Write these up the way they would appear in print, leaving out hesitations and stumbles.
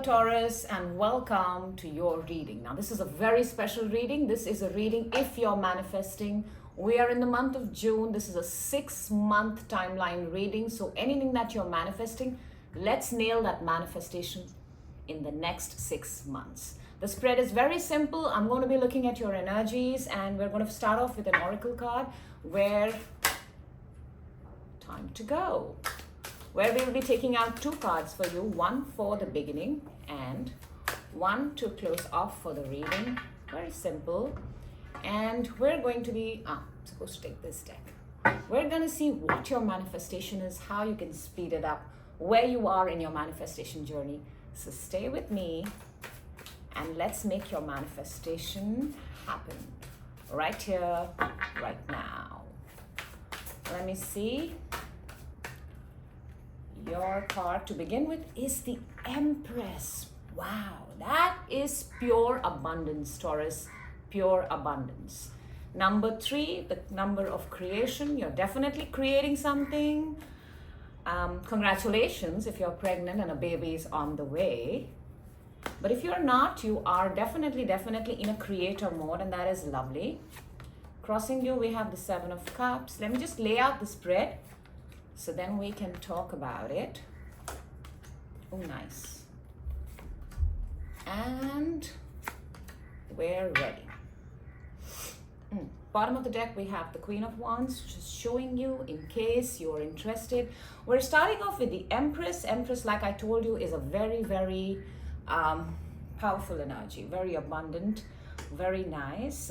Taurus, and welcome to your reading. Now, this is a very special reading. This is a reading if you're manifesting. We are in the month of June. This is a 6-month timeline reading. So, anything that you're manifesting, let's nail that manifestation in the next 6 months. The spread is very simple. I'm going to be looking at your energies, and we're going to start off with an oracle card where time to go. Where we will be taking out 2 cards for you, one for the beginning and one to close off for the reading. Very simple. And we're going to be, supposed to take this deck. We're going to see what your manifestation is, how you can speed it up, where you are in your manifestation journey. So stay with me and let's make your manifestation happen right here, right now. Let me see. Your card to begin with is the Empress. Wow, that is pure abundance, Taurus, pure abundance. Number 3, the number of creation. You're definitely creating something. Congratulations if you're pregnant and a baby is on the way. But if you're not, you are definitely in a creator mode, and that is lovely. Crossing you, we have the 7 of Cups. Let me just lay out the spread, so then we can talk about it. Oh, nice. And we're ready. Bottom of the deck, we have the Queen of Wands, just showing you in case you're interested. We're starting off with the Empress. Empress, like I told you, is a very powerful energy, very abundant, very nice.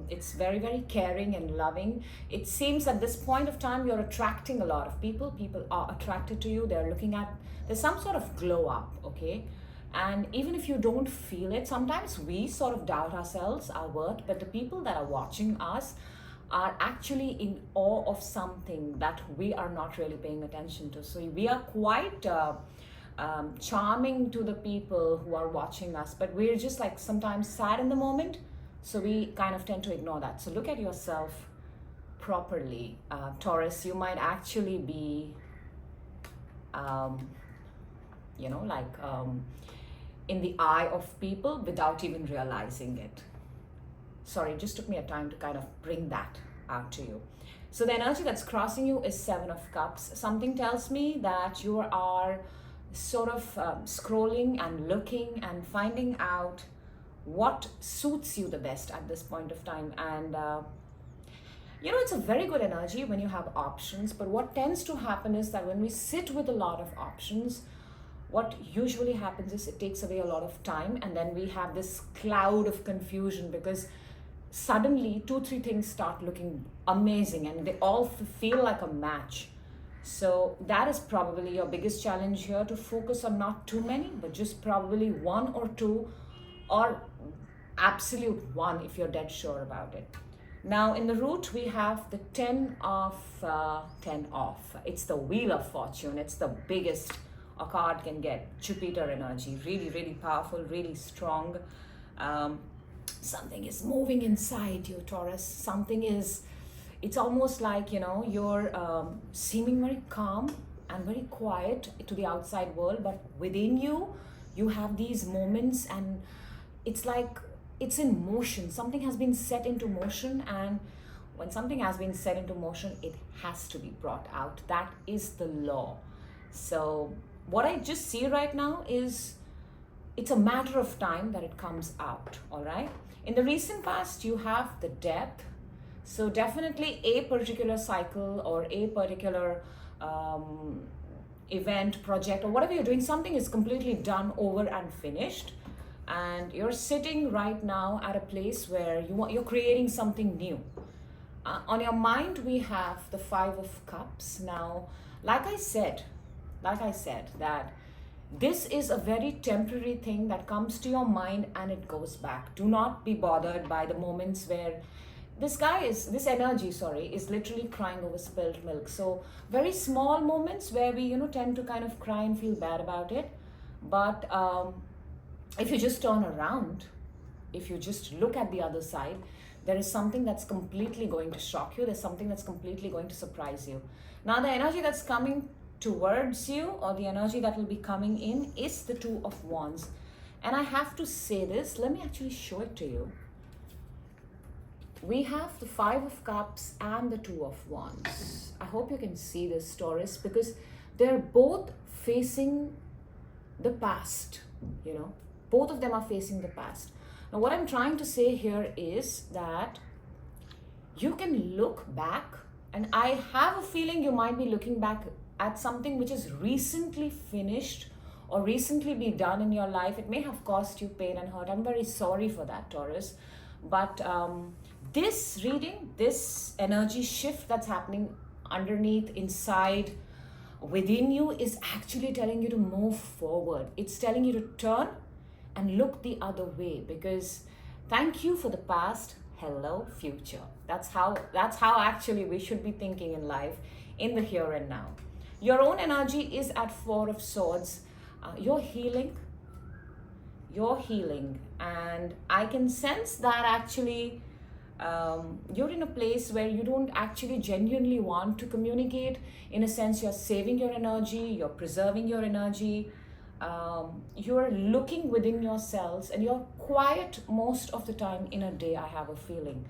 It's very caring and loving. It seems at this point of time you're attracting a lot of people. People are attracted to you. They're looking at, there's some sort of glow up, okay? And even if you don't feel it, sometimes we sort of doubt ourselves, our worth, but the people that are watching us are actually in awe of something that we are not really paying attention to. So we are quite charming to the people who are watching us, but we're just like sometimes sad in the moment, so we kind of tend to ignore that. So look at yourself properly, Taurus. You might actually be in the eye of people without even realizing it. Sorry, it just took me a time to kind of bring that out to you. So the energy that's crossing you is 7 of Cups. Something tells me that you are sort of scrolling and looking and finding out what suits you the best at this point of time. And it's a very good energy when you have options, but what tends to happen is that when we sit with a lot of options, what usually happens is it takes away a lot of time, and then we have this cloud of confusion because suddenly 2-3 things start looking amazing and they all feel like a match. So that is probably your biggest challenge here, to focus on not too many, but just probably 1 or 2, or absolute 1 if you're dead sure about it. Now in the root, we have the 10 of. It's the Wheel of Fortune. It's the biggest a card can get. Jupiter energy, really powerful, really strong. Something is moving inside you, Taurus. Something is, it's almost like, you're seeming very calm and very quiet to the outside world, but within you, you have these moments, and it's like it's in motion. Something has been set into motion, and when something has been set into motion, it has to be brought out. That is the law. So what I just see right now is it's a matter of time that it comes out, all right? In the recent past, you have the Death. So definitely a particular cycle or a particular event, project, or whatever you're doing, something is completely done, over and finished. And you're sitting right now at a place where you're creating something new. On your mind, we have the 5 of Cups. Now, like I said, that this is a very temporary thing that comes to your mind and it goes back. Do not be bothered by the moments where this energy is literally crying over spilled milk. So very small moments where we tend to kind of cry and feel bad about it. But if you just turn around, if you just look at the other side, there is something that's completely going to shock you. There's something that's completely going to surprise you. Now the energy that's coming towards you, or the energy that will be coming in, is the Two of Wands. And I have to say this, let me actually show it to you. We have the Five of Cups and the Two of Wands. I hope you can see this, Taurus, because they're both facing the past, you know. Both of them are facing the past. Now, what I'm trying to say here is that you can look back, and I have a feeling you might be looking back at something which is recently finished or recently be done in your life. It may have caused you pain and hurt. I'm very sorry for that, Taurus. But this reading, this energy shift that's happening underneath, inside, within you, is actually telling you to move forward. It's telling you to turn and look the other way, because thank you for the past, hello future. That's how actually we should be thinking in life, in the here and now. Your own energy is at Four of Swords. You're healing, and I can sense that actually you're in a place where you don't actually genuinely want to communicate. In a sense, you're saving your energy, you're preserving your energy, you're looking within yourselves, and you're quiet most of the time in a day, I have a feeling.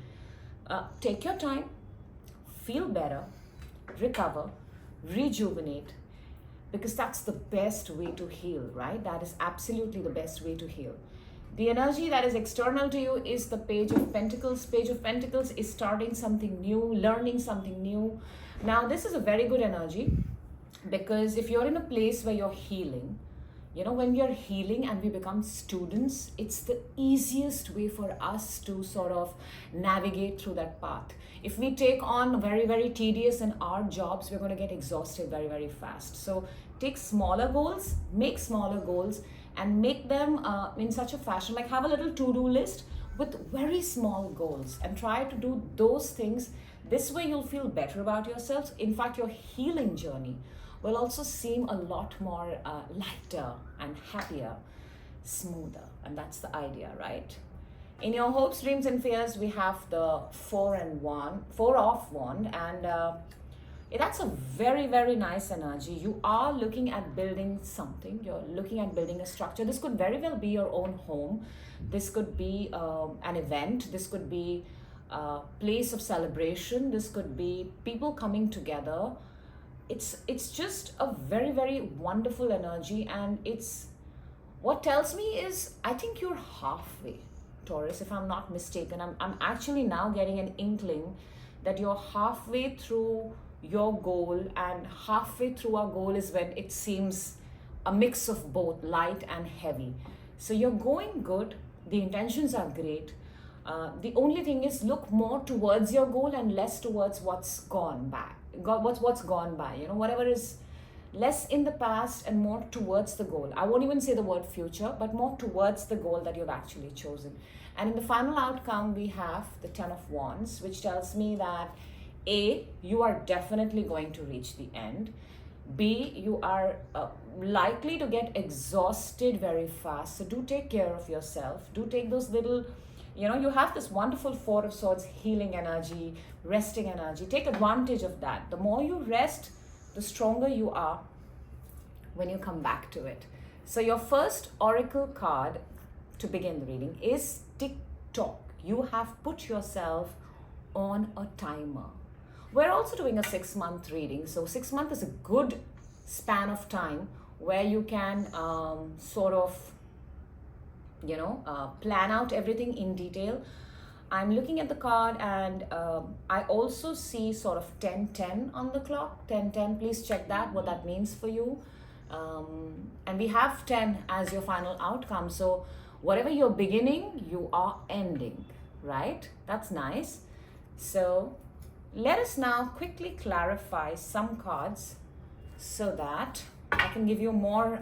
Take your time, feel better, recover, rejuvenate, because that's the best way to heal, right? That is absolutely the best way to heal. The energy that is external to you is the Page of Pentacles. Page of Pentacles is starting something new, learning something new. Now, this is a very good energy, because if you're in a place where you're healing, you know, when we are healing and we become students, it's the easiest way for us to sort of navigate through that path. If we take on very, very tedious and hard jobs, we're going to get exhausted very, very fast. So take smaller goals, make smaller goals, and make them in such a fashion, like have a little to-do list with very small goals, and try to do those things. This way you'll feel better about yourselves. In fact, your healing journey will also seem a lot more lighter and happier, smoother. And that's the idea, right? In your hopes, dreams, and fears, we have the Four of Wand, and that's a very, very nice energy. You are looking at building something. You're looking at building a structure. This could very well be your own home. This could be an event. This could be a place of celebration. This could be people coming together. It's just a very, very wonderful energy, and it's what tells me is I think you're halfway, Taurus, if I'm not mistaken. I'm actually now getting an inkling that you're halfway through your goal, and halfway through our goal is when it seems a mix of both light and heavy. So you're going good, the intentions are great. The only thing is look more towards your goal and less towards what's gone by. What's gone by, you know, whatever is less in the past and more towards the goal. I won't even say the word future, but more towards the goal that you've actually chosen. And in the final outcome, we have the Ten of Wands, which tells me that A, you are definitely going to reach the end. B, you are likely to get exhausted very fast. So do take care of yourself. Do take those little, you know, you have this wonderful Four of Swords healing energy, resting energy. Take advantage of that. The more you rest, the stronger you are when you come back to it. So your first oracle card to begin the reading is tick-tock. You have put yourself on a timer. We're also doing a 6-month reading. So 6 months is a good span of time where you can sort of, you know, plan out everything in detail. I'm looking at the card, and I also see sort of 10:10 on the clock. 10:10, please check that, what that means for you. And we have 10 as your final outcome. So whatever you're beginning, you are ending, right? That's nice. So let us now quickly clarify some cards so that I can give you more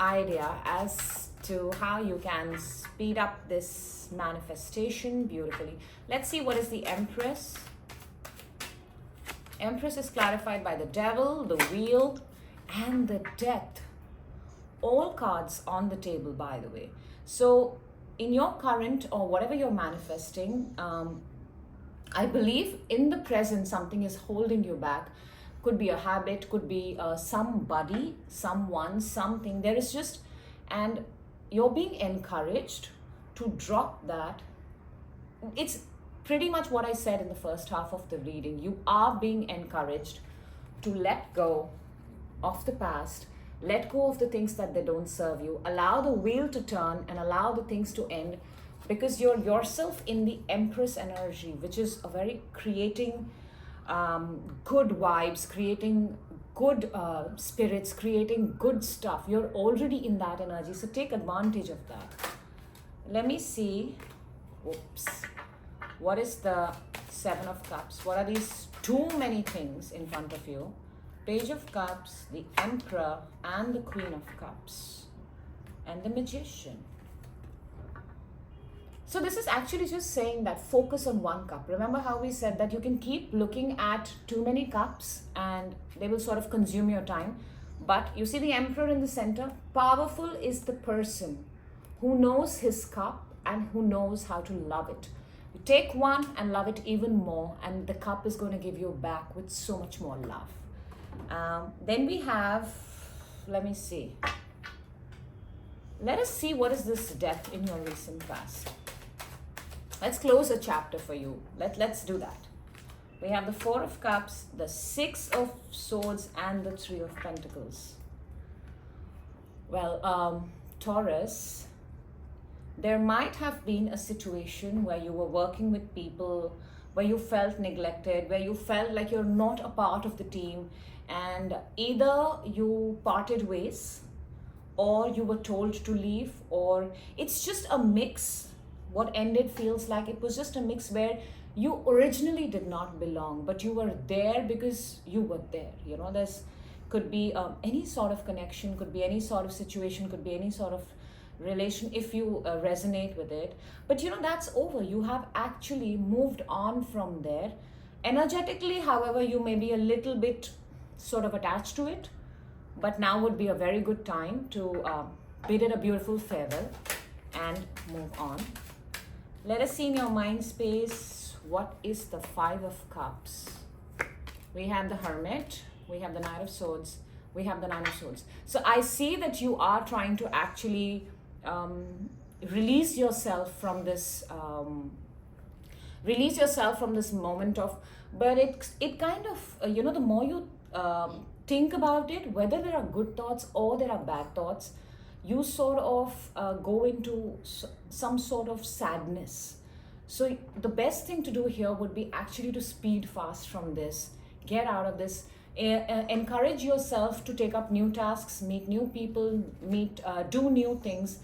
idea as to how you can speed up this manifestation beautifully. Let's see what is the Empress. Empress is clarified by the Devil, the Wheel, and the Death. All cards on the table, by the way. So in your current or whatever you're manifesting, I believe in the present something is holding you back. could be a habit, could be somebody, someone, something. There is just, and you're being encouraged to drop that. It's pretty much what I said in the first half of the reading. You are being encouraged to let go of the past, let go of the things that they don't serve you, allow the wheel to turn and allow the things to end, because you're yourself in the Empress energy, which is a very creating good vibes, creating good spirits, creating good stuff. You're already in that energy, so take advantage of that. Let me see. Oops. What is the Seven of Cups? What are these too many things in front of you? Page of Cups, the Emperor, and the Queen of Cups, and the Magician. So this is actually just saying that focus on one cup. Remember how we said that you can keep looking at too many cups and they will sort of consume your time. But you see the Emperor in the center? Powerful is the person who knows his cup and who knows how to love it. You take one and love it even more, and the cup is going to give you back with so much more love. Then we have, let me see. Let us see what is this death in your recent past. Let's close a chapter for you. Let's do that. We have the Four of Cups, the Six of Swords, and the Three of Pentacles. Well, Taurus, there might have been a situation where you were working with people, where you felt neglected, where you felt like you're not a part of the team, and either you parted ways, or you were told to leave, or it's just a mix. What ended feels like it was just a mix where you originally did not belong, but you were there because you were there. You know, there's could be any sort of connection, could be any sort of situation, could be any sort of relation if you resonate with it. But you know, that's over. You have actually moved on from there. Energetically, however, you may be a little bit sort of attached to it, but now would be a very good time to bid it a beautiful farewell and move on. Let us see in your mind space, what is the Five of Cups? We have the Hermit, we have the Knight of Swords, we have the Nine of Swords. So I see that you are trying to actually release yourself from this moment of, but it kind of, you know, the more you think about it, whether there are good thoughts or there are bad thoughts, you sort of go into some sort of sadness. So the best thing to do here would be actually to speed fast from this, get out of this, encourage yourself to take up new tasks, meet new people, do new things.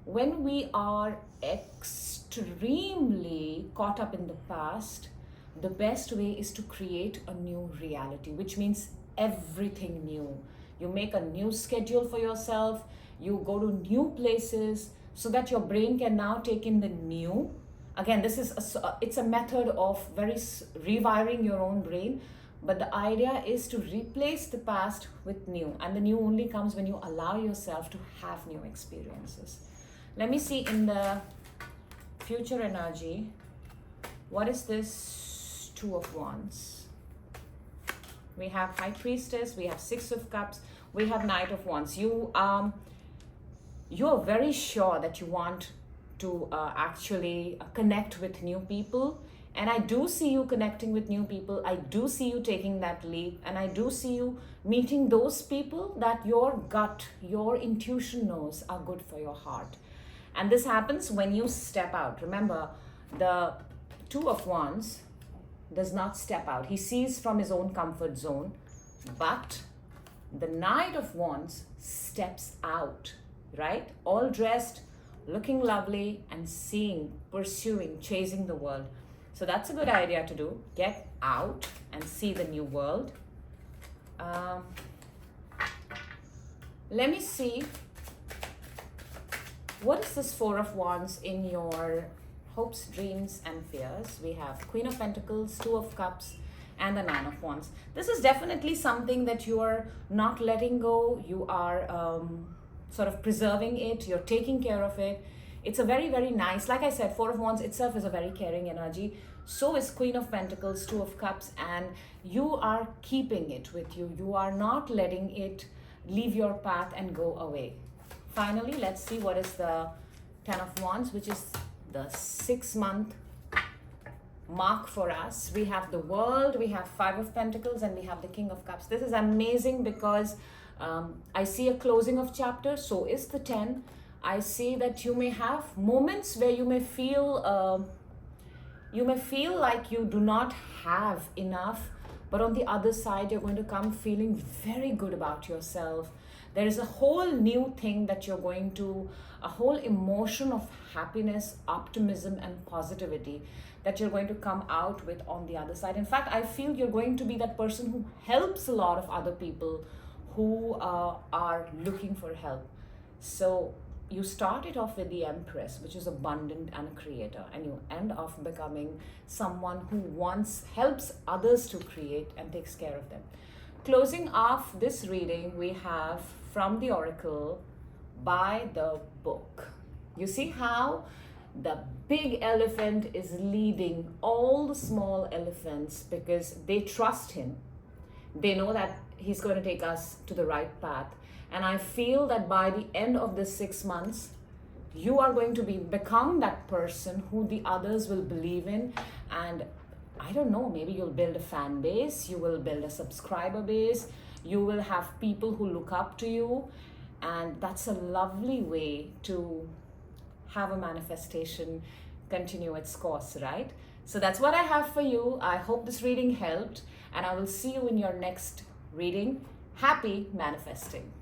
When we are extremely caught up in the past, the best way is to create a new reality, which means everything new. You make a new schedule for yourself, you go to new places so that your brain can now take in the new. Again, this is it's a method of rewiring your own brain, but the idea is to replace the past with new, and the new only comes when you allow yourself to have new experiences. Let me see in the future energy, what is this Two of Wands? We have High Priestess, we have Six of Cups, we have Knight of Wands. You're very sure that you want to actually connect with new people, and I do see you connecting with new people. I do see you taking that leap, and I do see you meeting those people that your gut, your intuition knows are good for your heart. And this happens when you step out. Remember, the Two of Wands does not step out. He sees from his own comfort zone, but the Knight of Wands steps out, right? All dressed, looking lovely, and seeing, pursuing, chasing the world. So that's a good idea to do. Get out and see the new world. Let me see. What is this Four of Wands in your hopes, dreams, and fears? We have Queen of Pentacles, Two of Cups, and the Nine of Wands. This is definitely something that you are not letting go. You are sort of preserving it. You're taking care of it. It's a very, very nice, like I said, Four of Wands itself is a very caring energy. So is Queen of Pentacles, Two of Cups, and you are keeping it with you. You are not letting it leave your path and go away. Finally, let's see what is the Ten of Wands, which is the 6-month mark for us. We have the World, we have Five of Pentacles, and we have the King of Cups. This is amazing because I see a closing of chapter. So is the 10. I see that you may have moments where you may feel like you do not have enough, but on the other side you're going to come feeling very good about yourself. There is a whole new thing that you're going to, a whole emotion of happiness, optimism, and positivity that you're going to come out with on the other side. In fact, I feel you're going to be that person who helps a lot of other people who are looking for help. So you started off with the Empress, which is abundant and a creator, and you end off becoming someone who helps others to create and takes care of them. Closing off this reading, we have from the Oracle, by the book. You see how the big elephant is leading all the small elephants because they trust him. They know that he's going to take us to the right path. And I feel that by the end of this 6 months, you are going to become that person who the others will believe in. And I don't know, maybe you'll build a fan base, you will build a subscriber base, you will have people who look up to you. And that's a lovely way to have a manifestation continue its course, right? So that's what I have for you. I hope this reading helped, and I will see you in your next reading. Happy manifesting.